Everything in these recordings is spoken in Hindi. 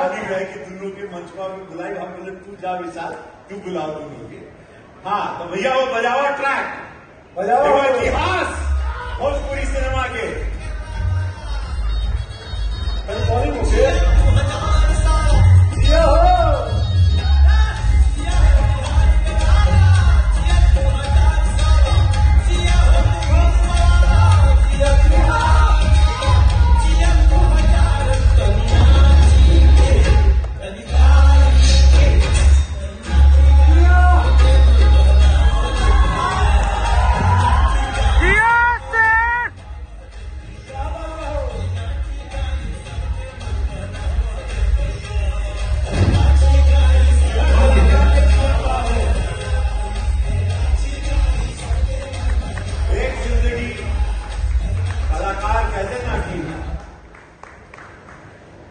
मानी गए कि दोनों के मंचवा में बुलाई, हम बोले तू जा विशाल, तू बुलाओ दोनों के। हाँ तो भैया वो बजावा ट्रैक, बजावा इतिहास भोजपुरी सिनेमा के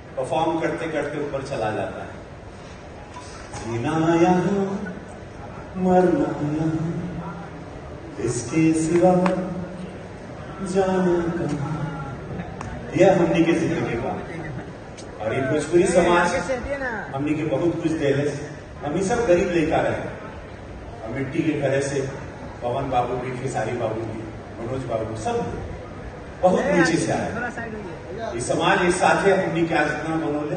परफॉर्म करते करते ऊपर चला जाता है। जीना यहाँ मरना यहाँ, इसके सिवा जाना कहाँ, यह हमनी के जिंदगी का। और ये भोजपुरी समाज हमनी के बहुत कुछ देले, हम ही सब गरीब लेकर रहे। और मिट्टी के घरे से पवन बाबू भी, खेसारी बाबू भी, मनोज बाबू सब बहुत नीचे से आए। इस समाज एक साथ है, हमनी के आज इतना बनोले,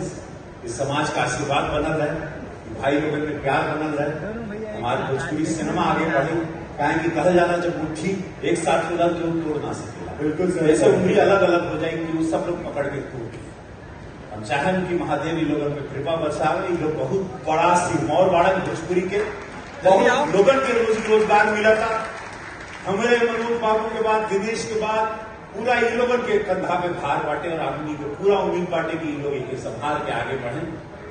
इस समाज का आशीर्वाद बनल रहे, भाई लोगों में प्यार बनल रहे, हमारे भोजपुरी सिनेमा आगे बढ़े। कहें कि कहल जाना जब मुट्ठी एक साथ होगा तो तोड़ ना सकेला, बिल्कुल ऐसे उंगली अलग अलग हो जाएंगी, वो सब लोग पकड़ के तोड़। हम चाहें कि महादेव इन लोगों पे कृपा बरसावे। ये लोग बहुत बड़ा सिरमौर बाड़ा भोजपुरी के, बहुत लोगों के रोजगार मिला था। हमारे मनोज बाबू के बाद, दिनेश के बाद पूरा इन लोगों के कंधा में भार बांटे और आदमी को पूरा उम्मीद बांटे कि इन लोग एक संभाल के आगे बढ़े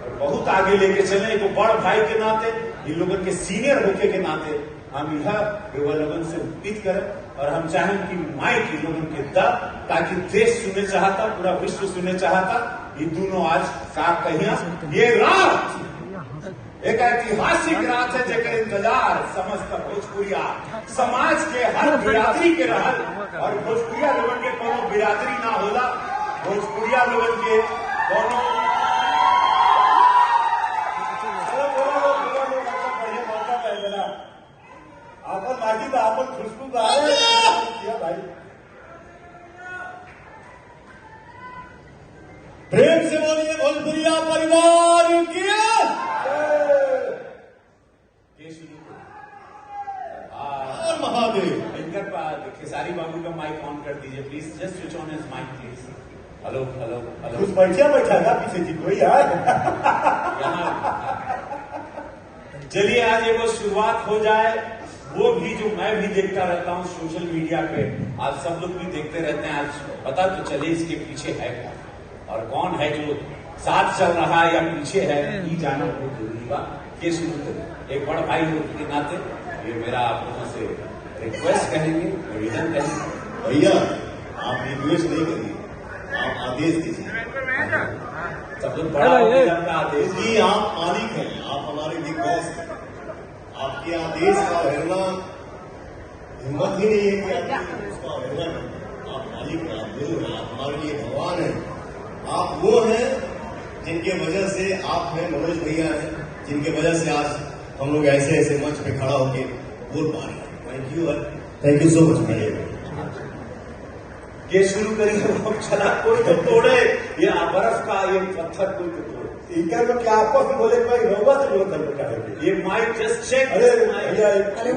और बहुत आगे लेके चले। एक बड़ भाई के नाते, इन लोगों के सीनियर होके के नाते हम यह लोगों से उम्मीद करें और हम चाहें कि माइक इन लोगों के द, ताकि देश सुनने चाहता, पूरा विश्व सुनने चाहता। ये दोनों आज साथ कहिया, ये रात एक ऐतिहासिक रात है जेकर इंतजार समस्त भोजपुरिया समाज के हर बिरादरी के रहल। और भोजपुरिया लोगन के कोनो बिरादरी ना होला, भोजपुरिया लोगन के कोनो आपन माटी तो आपन खुशबू भाई। प्रेम से बोलिए भोजपुरिया परिवार की। महादेव खेसारी बाबू का माइक ऑन कर दीजिए please, just switch on his mic please. Hello hello hello, कुछ बैठा था पीछे जी कोई यार। चलिए आज ये वो शुरुआत हो जाए, वो भी जो मैं भी देखता रहता हूँ सोशल मीडिया पे, आज सब लोग भी देखते रहते हैं। आज पता तो चले इसके पीछे है क्या और कौन है जो साथ चल रहा है या पीछे है, ये जाना बहुत जरूरी बा। ये शुरू करें एक बड़ा भाई होने के नाते, ये मेरा आप लोगों से रिक्वेस्ट करेंगे, निवेदन करेंगे। भैया आप रिक्वेस्ट नहीं करिए, आप आदेश दीजिए। सबसे बड़ा आदेश जी, आप मालिक हैं, आप हमारे बिग बॉस हैं। आपके आदेश का अवहेलना हिम्मत ही नहीं है कि उसका अवहेलना। आप मालिक हैं, आप गुरु हैं, आप हमारे लिए भगवान हैं। आप वो हैं जिनके वजह से आप हैं, मनोज भैया हैं, जिनके वजह से आज हम लोग ऐसे ऐसे मंच पे खड़ा होके बोल पा रहे हैं। थैंक यू सो मच भैया। ये शुरू करिए, चला कोई तो तोड़े, ये बर्फ का ये पत्थर कोई तो तोड़े। इनका तो क्या आपस में बोले भाई रोबा से बोलता है। ये माइक जस्ट चेक। अरे भैया हेलो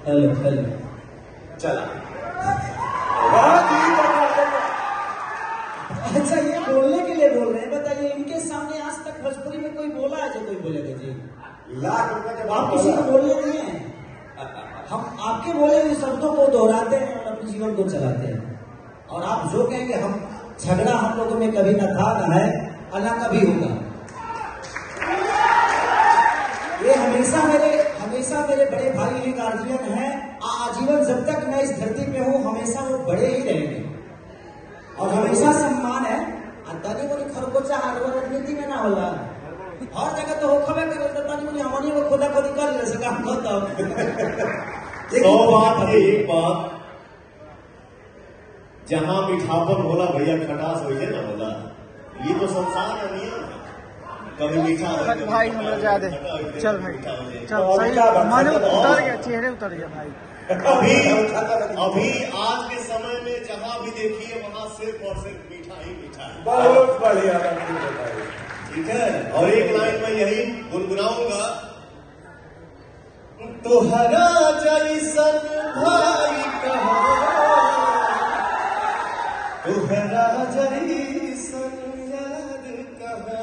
हेलो हेलो, चला। अच्छा ये बोलने के लिए बोल रहे हैं, बताइए इनके सामने आज तक भोजपुरी में कोई बोला है जो कोई बोलेगा जी? लाख रुपए के आप किसी को बोलने नहीं है, हम आपके बोले हुए शब्दों को दोहराते हैं और अपने जीवन को चलाते हैं। और आप जो कहेंगे, हम झगड़ा हम लोगों में कभी न था, न है, और न कभी होगा। ये हमेशा मेरे बड़े भाई हैं, गार्जियन हैं, आजीवन जब तक मैं इस धरती पे हूँ हमेशा वो बड़े ही रहेंगे और हमेशा सम्मान है। तनी बोली खरगोचा हार्डवेयर राजनीति में ना होला, हर जगह तो हो खबे कर, तनी बोली हमनी वो खुदा खुदी कर ले सका हम खत्म। सौ बात है एक बात, जहां मिठापन होला भैया खटास हो ना होला, ये तो संसार का नियम है, कभी मीठा हो भाई भाई हमरा जा दे, चल भाई चल सही, माने उतर गया, चेहरे उतर गया भाई। अभी आज के समय में जहां भी देखिए वहां सिर्फ और सिर्फ मीठा ही मीठा है। बहुत बढ़िया, ठीक है। और एक लाइन में यही गुनगुनाऊंगा, तोहरा जैसन भाई कहाँ, तोहरा जैसन याद कहाँ।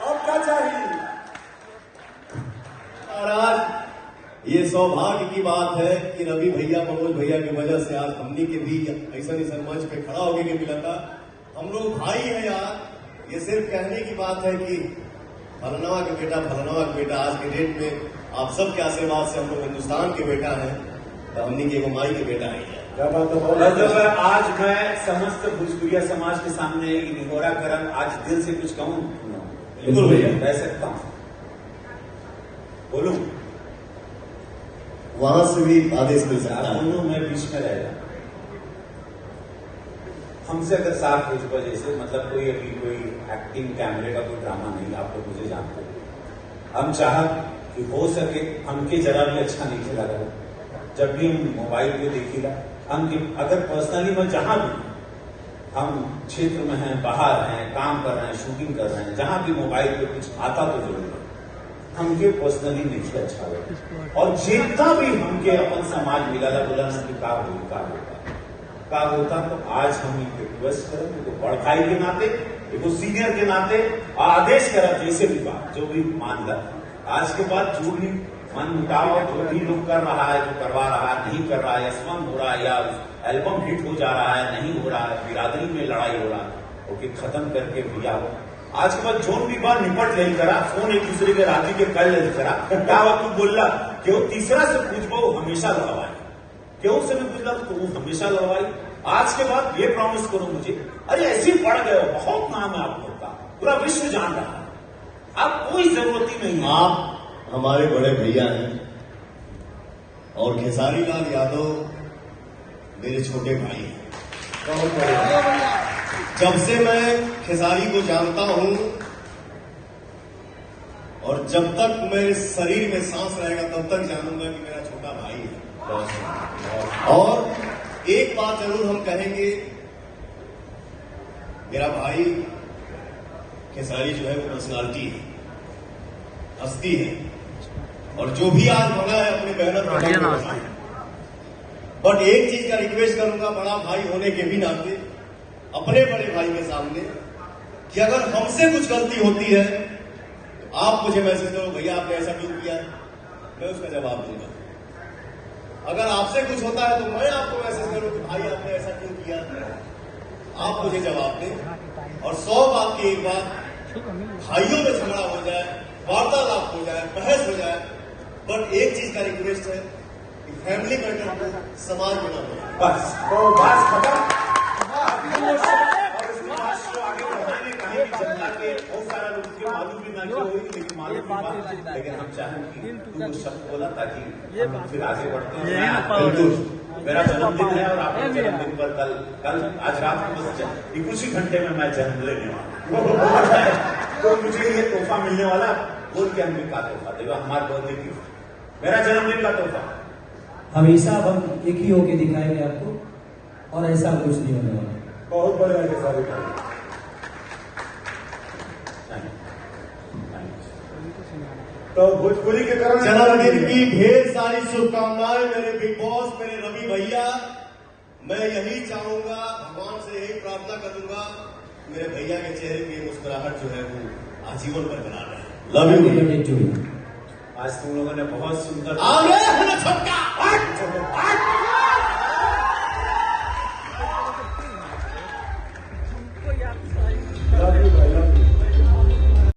अब क्या चाहिए? और आज ये सौभाग्य की बात है कि रवि भैया, मनोज भैया की वजह से आज हमनी के भी ऐसा मंच पे खड़ा होके के मिला था। हम लोग भाई हैं यार। ये सिर्फ कहने की बात है कि फलनवा के बेटा, फलनवा के बेटा, आज के डेट में आप सब के आशीर्वाद से हम लोग हिंदुस्तान के बेटा हैं, तो हमनी के एगो माई के बेटा है। आज मैं समस्त भोजपुरिया समाज के सामने एक निहोरा करम, आज दिल से कुछ कहूँ बिल्कुल भैया, कह सकता हूँ, बोलूं? वहां से भी आदेश मिल सकता है। दोनों में बीच में रहेगा। हमसे अगर 7 रोज पर जैसे मतलब कोई अभी कोई एक्टिंग कैमरे का कोई ड्रामा नहीं, आप लोग मुझे जानते हैं। हम चाह कि हो सके हमके जरा भी अच्छा नहीं लगा, जब भी हम मोबाइल पे देखिएगा, हम अगर पर्सनली मैं जहां भी हम क्षेत्र में हैं, बाहर हैं, काम कर रहे हैं, शूटिंग कर रहे हैं, जहां भी मोबाइल पे कुछ आता तो जरूर हमके पर्सनली नहीं अच्छा लगा। और जितना भी हमके अपन समाज मिला था, बोला ना कि का होता तो आज हम रिक्वेस्ट करें, देखो बड़ भाई के नाते, देखो सीनियर के नाते आदेश करें, जैसे भी बात जो भी मान ला, आज के बाद जो भी मन मुटाव जो भी लोग कर रहा है, जो करवा रहा है, नहीं कर रहा है, स्पम हो रहा है या एल्बम हिट हो जा रहा है, नहीं हो रहा है, बिरादरी में लड़ाई हो रहा है, ओके खत्म करके भैया हो। आज के बाद जोन भी बार निपट नहीं करा, फोन एक दूसरे के राजी के कर ले करा, क्या वक्त बोल रहा क्यों तीसरा से पूछबो हमेशा लड़वाई, क्यों से भी पूछला तो वो हमेशा लड़वाई। आज के बाद ये प्रॉमिस करो मुझे, अरे ऐसे पड़ गए, बहुत नाम है आप लोग का, पूरा विश्व जान रहा है, आप कोई जरूरत ही नहीं है। आप हमारे बड़े भैया हैं और खेसारी लाल यादव मेरे छोटे भाई हैं। बहुत बढ़िया। जब से मैं खेसारी को जानता हूं और जब तक मेरे शरीर में सांस रहेगा तब तक जानूंगा कि मेरा छोटा भाई है। और एक बात जरूर हम कहेंगे, मेरा भाई खेसारी जो है वो पर्सनालिटी है, हस्ती है, और जो भी आज बना है अपनी मेहनत। बट एक चीज का रिक्वेस्ट करूंगा बड़ा भाई होने के भी नाते अपने बड़े भाई के सामने, कि अगर हमसे कुछ गलती होती है तो आप मुझे मैसेज करो, भैया आपने ऐसा क्यों किया, मैं उसका जवाब दूंगा। अगर आपसे कुछ होता है तो मैं आपको मैसेज करूं कि भाई आपने ऐसा क्यों किया, आप मुझे जवाब दें। और 100 बात की एक बात, भाइयों में झगड़ा हो जाए, वार्तालाप हो जाए, बहस हो जाए, बट एक चीज का रिक्वेस्ट है कि फैमिली मैटर को समाज में ना हो, बस तो बात खत्म। और इसके बाद शो आगे बढ़ाने कहीं भी जनता के बहुत सारा लोग के मालूम भी ना क्यों हुई, लेकिन मालूम भी बात, लेकिन हम चाहें कि तू वो शब्द बोला ताकि हम फिर आगे बढ़ते हैं। बिल्कुल मेरा जन्मदिन है और आपके जन्मदिन पर कल आज रात को बस कुछ ही घंटे में मैं जन्म लेने वाला, तो मुझे ये तोहफा मिलने वाला, बोल के हमने का तोहफा देगा, हमारे बर्थडे गिफ्ट, मेरा जन्मदिन का तोहफा। हमेशा अब हम एक ही होके दिखाएंगे आपको, और ऐसा कुछ नहीं होने वाला। बहुत बढ़िया के सारे भाई। तो भोजपुरी के कारण जन्मदिन की ढेर सारी शुभकामनाएं मेरे बिग बॉस, मेरे रवि भैया। मैं यही चाहूंगा, भगवान से यही प्रार्थना करूंगा, मेरे भैया के चेहरे की मुस्कुराहट जो है वो आजीवन बरकरार रहे। Love you. आज आज तुम लोगों ने बहुत सुंदर आगे